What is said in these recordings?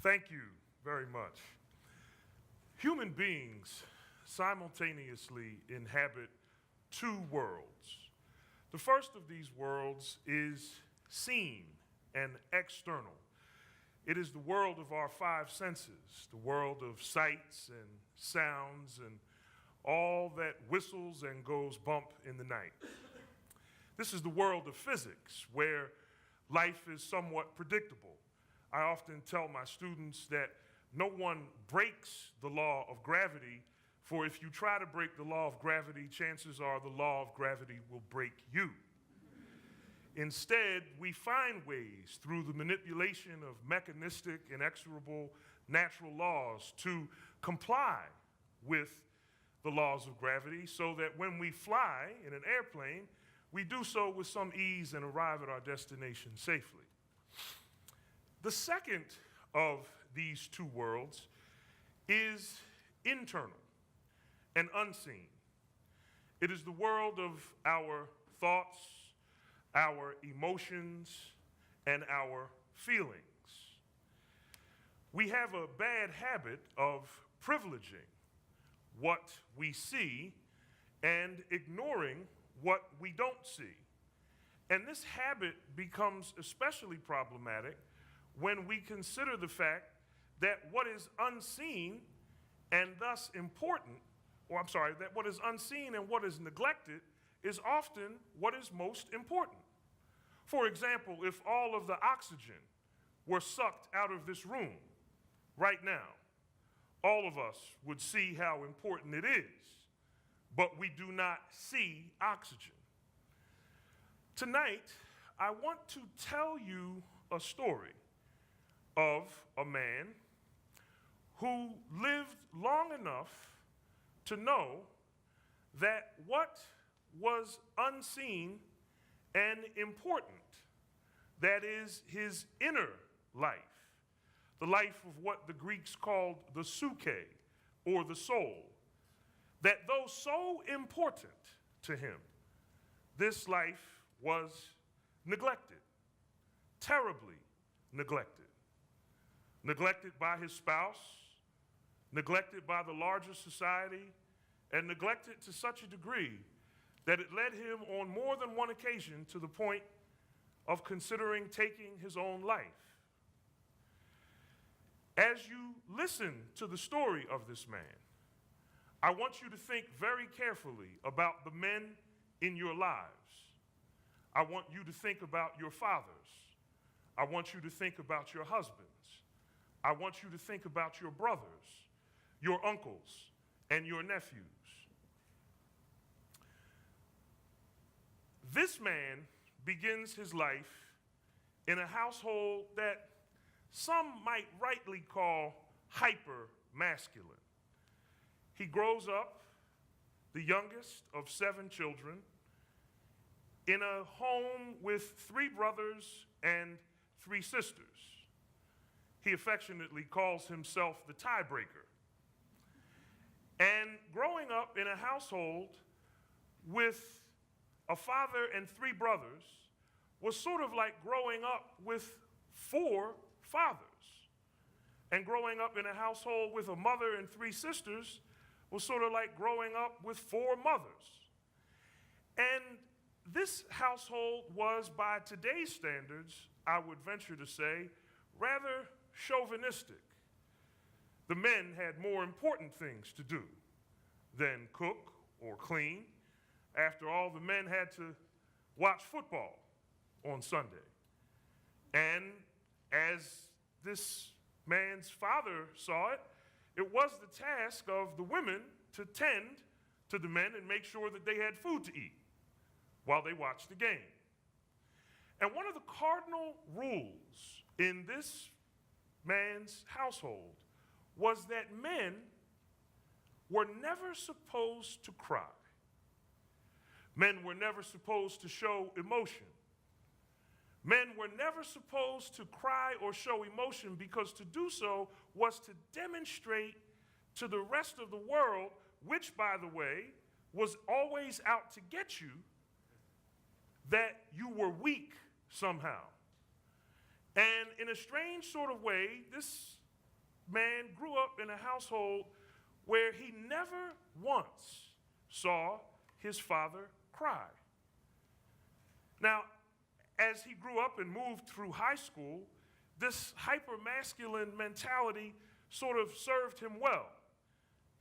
Thank you very much. Human beings simultaneously inhabit two worlds. The first of these worlds is seen and external. It is the world of our five senses, the world of sights and sounds and all that whistles and goes bump in the night. This is the world of physics, where life is somewhat predictable. I often tell my students that no one breaks the law of gravity, for if you try to break the law of gravity, chances are the law of gravity will break you. Instead, we find ways through the manipulation of mechanistic, inexorable natural laws to comply with the laws of gravity so that when we fly in an airplane, we do so with some ease and arrive at our destination safely. The second of these two worlds is internal and unseen. It is the world of our thoughts, our emotions, and our feelings. We have a bad habit of privileging what we see and ignoring what we don't see. And this habit becomes especially problematic when we consider the fact that what is unseen and thus important, that what is unseen and what is neglected is often what is most important. For example, if all of the oxygen were sucked out of this room right now, all of us would see how important it is, but we do not see oxygen. Tonight, I want to tell you a story of a man who lived long enough to know that what was unseen and important, that is his inner life, the life of what the Greeks called the psyche, or the soul, that though so important to him, this life was neglected, terribly neglected. Neglected by his spouse, neglected by the larger society, and neglected to such a degree that it led him on more than one occasion to the point of considering taking his own life. As you listen to the story of this man, I want you to think very carefully about the men in your lives. I want you to think about your fathers. I want you to think about your husbands. I want you to think about your brothers, your uncles, and your nephews. This man begins his life in a household that some might rightly call hyper-masculine. He grows up, the youngest of 7 children, in a home with 3 brothers and 3 sisters. He affectionately calls himself the tiebreaker. And growing up in a household with a father and 3 brothers was sort of like growing up with 4 fathers. And growing up in a household with a mother and 3 sisters was sort of like growing up with 4 mothers. And this household was, by today's standards, I would venture to say, rather chauvinistic. The men had more important things to do than cook or clean. After all, the men had to watch football on Sunday. And as this man's father saw it, it was the task of the women to tend to the men and make sure that they had food to eat while they watched the game. And one of the cardinal rules in this man's household was that men were never supposed to cry. Men were never supposed to show emotion. Men were never supposed to cry or show emotion, because to do so was to demonstrate to the rest of the world, which, by the way, was always out to get you, that you were weak somehow. And in a strange sort of way, this man grew up in a household where he never once saw his father cry. Now, as he grew up and moved through high school, this hyper-masculine mentality sort of served him well.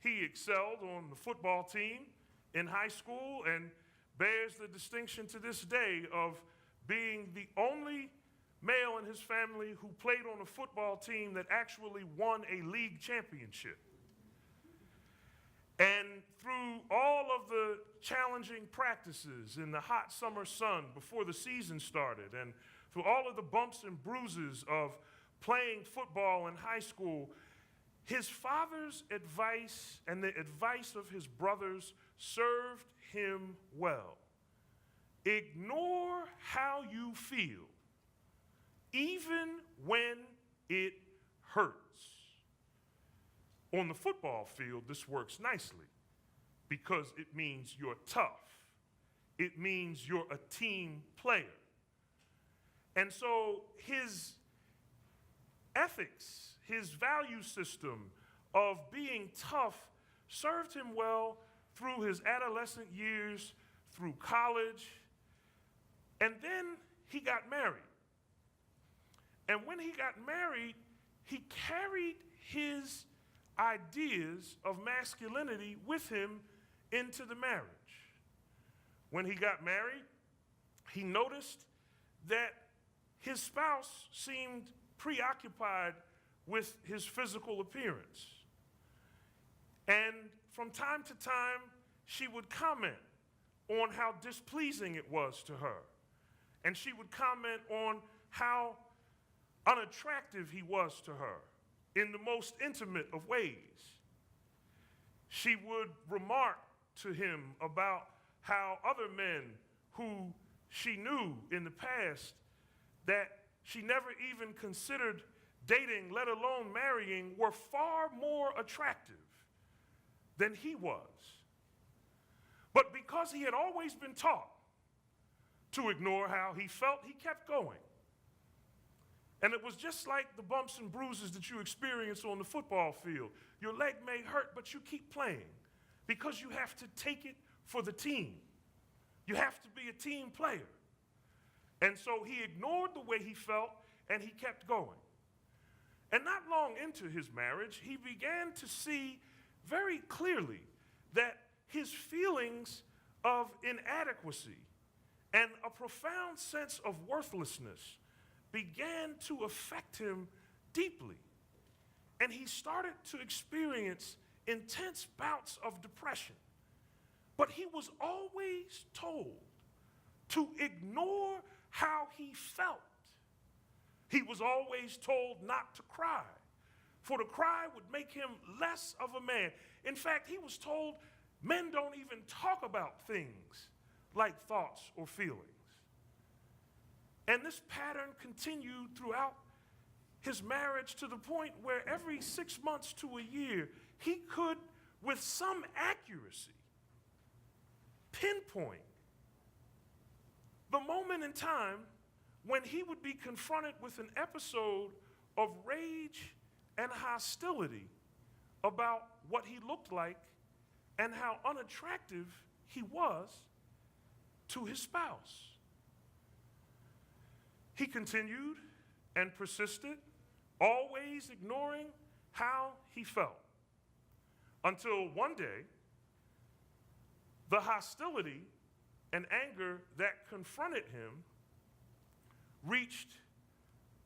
He excelled on the football team in high school and bears the distinction to this day of being the only male in his family who played on a football team that actually won a league championship. And through all of the challenging practices in the hot summer sun before the season started, and through all of the bumps and bruises of playing football in high school, his father's advice and the advice of his brothers served him well. Ignore how you feel, even when it hurts. On the football field, this works nicely because it means you're tough. It means you're a team player. And so his ethics, his value system of being tough served him well through his adolescent years, through college, and then he got married. And when he got married, he carried his ideas of masculinity with him into the marriage. When he got married, he noticed that his spouse seemed preoccupied with his physical appearance. And from time to time, she would comment on how displeasing it was to her. And she would comment on how unattractive he was to her in the most intimate of ways. She would remark to him about how other men who she knew in the past that she never even considered dating, let alone marrying, were far more attractive than he was. But because he had always been taught to ignore how he felt, he kept going. And it was just like the bumps and bruises that you experience on the football field. Your leg may hurt, but you keep playing because you have to take it for the team. You have to be a team player. And so he ignored the way he felt, and he kept going. And not long into his marriage, he began to see very clearly that his feelings of inadequacy and a profound sense of worthlessness began to affect him deeply. And he started to experience intense bouts of depression. But he was always told to ignore how he felt. He was always told not to cry, for to cry would make him less of a man. In fact, he was told men don't even talk about things like thoughts or feelings. And this pattern continued throughout his marriage to the point where every 6 months to a year, he could, with some accuracy, pinpoint the moment in time when he would be confronted with an episode of rage and hostility about what he looked like and how unattractive he was to his spouse. He continued and persisted, always ignoring how he felt, until one day, the hostility and anger that confronted him reached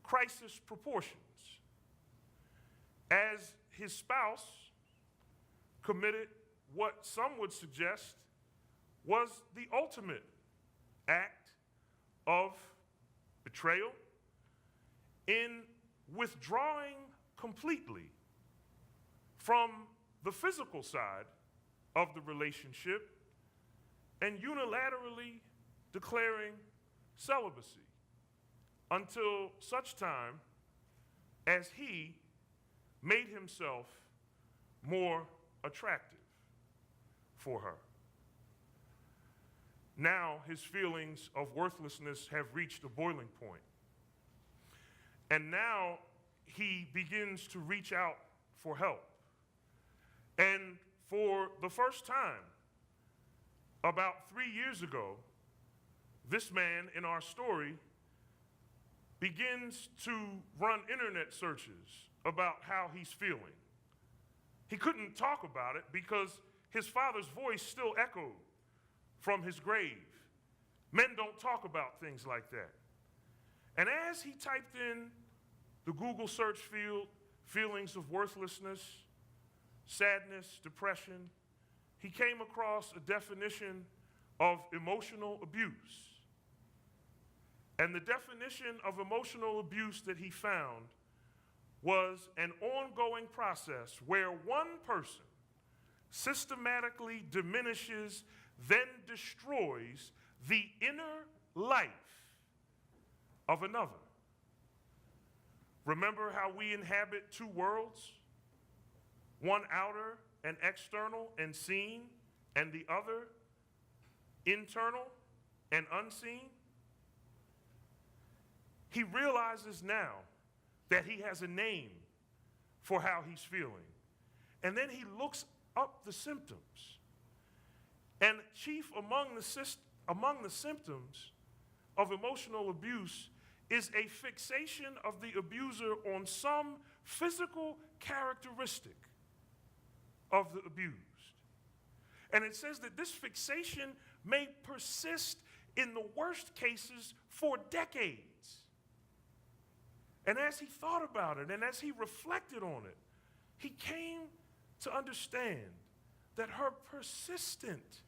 crisis proportions as his spouse committed what some would suggest was the ultimate act of betrayal in withdrawing completely from the physical side of the relationship and unilaterally declaring celibacy until such time as he made himself more attractive for her. Now his feelings of worthlessness have reached a boiling point. And now he begins to reach out for help. And for the first time, about 3 years ago, this man in our story begins to run internet searches about how he's feeling. He couldn't talk about it because his father's voice still echoed from his grave. Men don't talk about things like that. And as he typed in the Google search field, feelings of worthlessness, sadness, depression, he came across a definition of emotional abuse. And the definition of emotional abuse that he found was an ongoing process where one person systematically diminishes, then destroys the inner life of another. Remember how we inhabit two worlds? One outer and external and seen, and the other internal and unseen? He realizes now that he has a name for how he's feeling. And then he looks up the symptoms. And chief among the symptoms of emotional abuse is a fixation of the abuser on some physical characteristic of the abused. And it says that this fixation may persist in the worst cases for decades. And as he thought about it and as he reflected on it, he came to understand that her persistent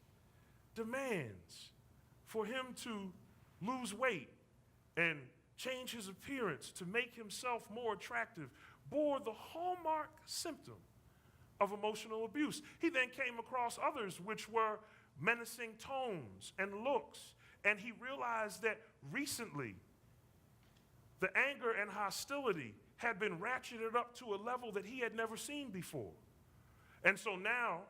demands for him to lose weight and change his appearance to make himself more attractive bore the hallmark symptom of emotional abuse. He then came across others which were menacing tones and looks, and he realized that recently the anger and hostility had been ratcheted up to a level that he had never seen before. And so now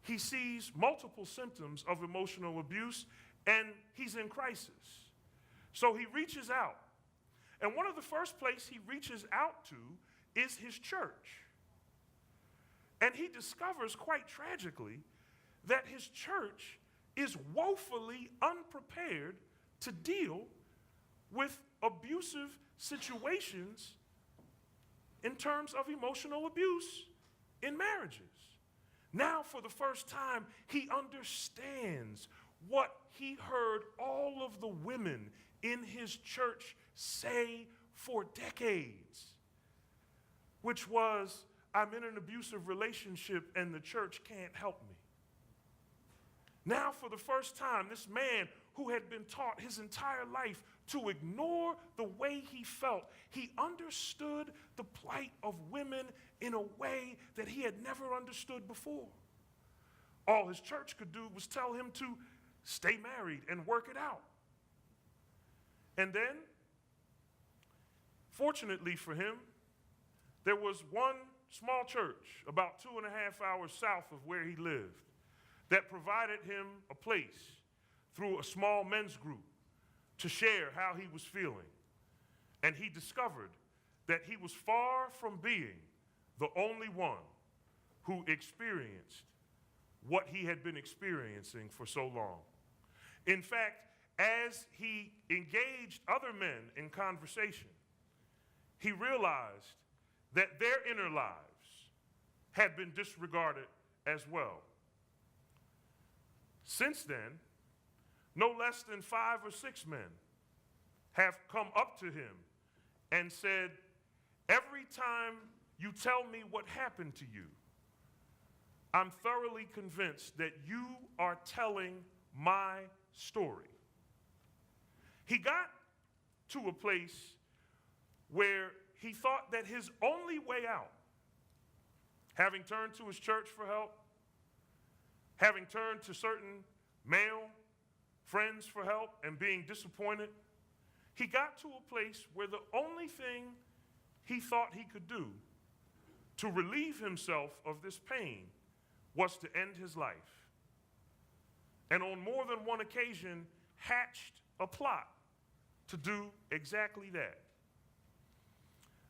he sees multiple symptoms of emotional abuse, and he's in crisis. So he reaches out. And one of the first places he reaches out to is his church. And he discovers quite tragically that his church is woefully unprepared to deal with abusive situations in terms of emotional abuse in marriages. Now, for the first time, he understands what he heard all of the women in his church say for decades, which was, I'm in an abusive relationship and the church can't help me. Now, for the first time, this man who had been taught his entire life to ignore the way he felt, he understood the plight of women in a way that he had never understood before. All his church could do was tell him to stay married and work it out. And then, fortunately for him, there was one small church about 2.5 hours south of where he lived that provided him a place through a small men's group to share how he was feeling. And he discovered that he was far from being the only one who experienced what he had been experiencing for so long. In fact, as he engaged other men in conversation, he realized that their inner lives had been disregarded as well. Since then, no less than 5 or 6 men have come up to him and said, every time you tell me what happened to you, I'm thoroughly convinced that you are telling my story. He got to a place where he thought that his only way out, having turned to his church for help, having turned to certain male friends for help and being disappointed, he got to a place where the only thing he thought he could do to relieve himself of this pain was to end his life. And on more than one occasion, hatched a plot to do exactly that.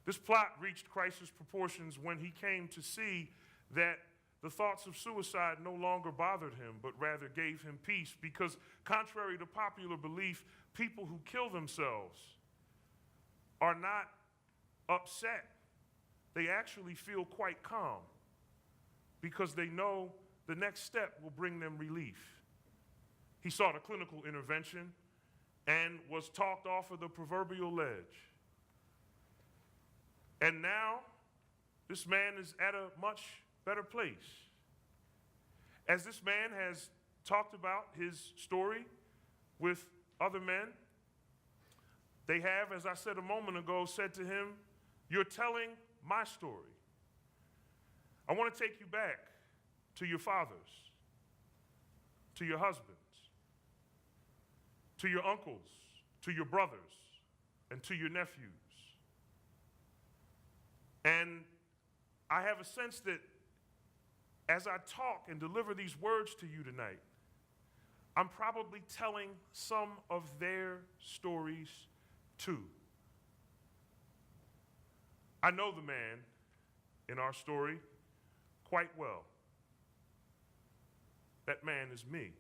This plot reached crisis proportions when he came to see that the thoughts of suicide no longer bothered him, but rather gave him peace, because contrary to popular belief, people who kill themselves are not upset. They actually feel quite calm because they know the next step will bring them relief. He sought a clinical intervention and was talked off of the proverbial ledge. And now, this man is at a much better place. As this man has talked about his story with other men, they have, as I said a moment ago, said to him, "You're telling my story." I want to take you back to your fathers, to your husbands, to your uncles, to your brothers, and to your nephews. And I have a sense that as I talk and deliver these words to you tonight, I'm probably telling some of their stories too. I know the man in our story quite well. That man is me.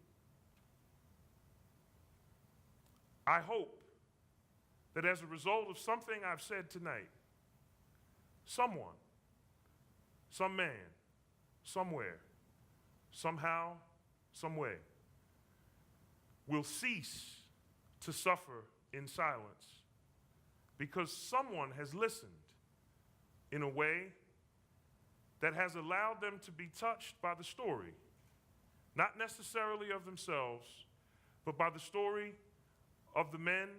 I hope that as a result of something I've said tonight, someone, some man, somewhere, somehow, some way, will cease to suffer in silence because someone has listened in a way that has allowed them to be touched by the story, not necessarily of themselves, but by the story of the men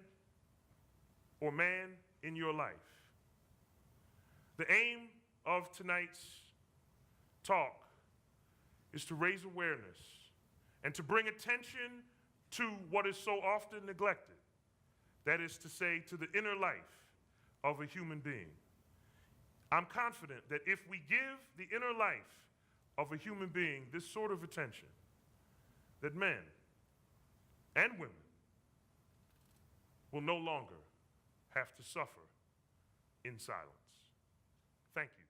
or man in your life. The aim of tonight's talk is to raise awareness and to bring attention to what is so often neglected. That is to say, to the inner life of a human being. I'm confident that if we give the inner life of a human being this sort of attention, that men and women will no longer have to suffer in silence. Thank you.